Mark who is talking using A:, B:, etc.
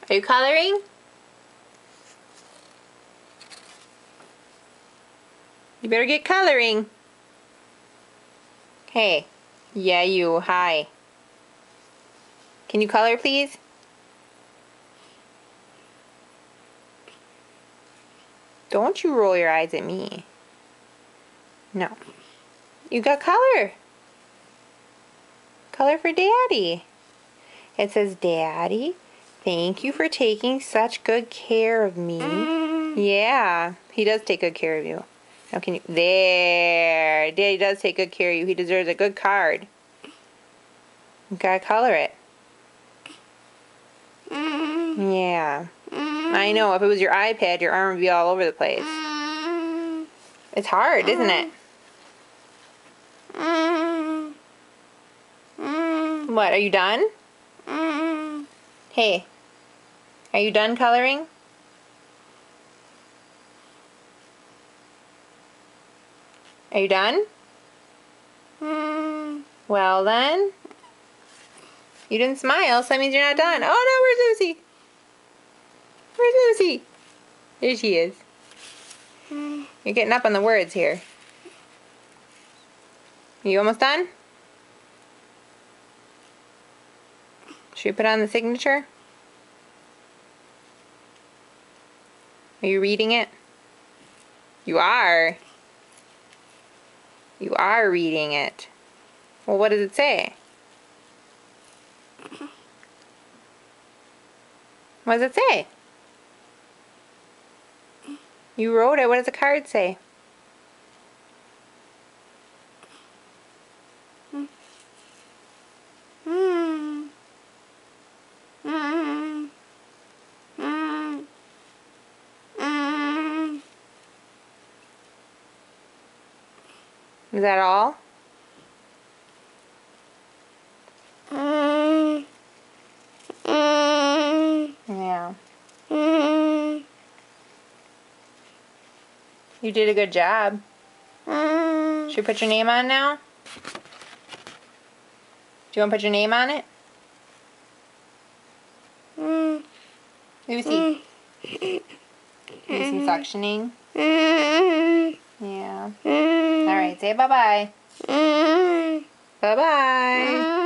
A: Are you coloring? You better get coloring. Hey. Yeah, you. Hi. Can you color, please? Don't you roll your eyes at me. No. You got color. Color for Daddy. It says, Daddy, thank you for taking such good care of me. Yeah, he does take good care of you. Now can you... There. Daddy does take good care of you. He deserves a good card. You gotta color it. Yeah. I know, if it was your iPad, your arm would be all over the place. It's hard, isn't it? What, are you done? Hey, are you done coloring? Are you done? Well then. You didn't smile, so that means you're not done. Oh no, where's Lucy? Where's Lucy? There she is. You're getting up on the words here. You almost done? Should we put on the signature? Are you reading it? You are. You are reading it. Well, what does it say? What does it say? You wrote it. What does the card say? Is that all? Yeah. You did a good job. Should we put your name on now? Do you want to put your name on it? Lucy. Do some suctioning? Yeah. Alright, say bye-bye. Bye-bye.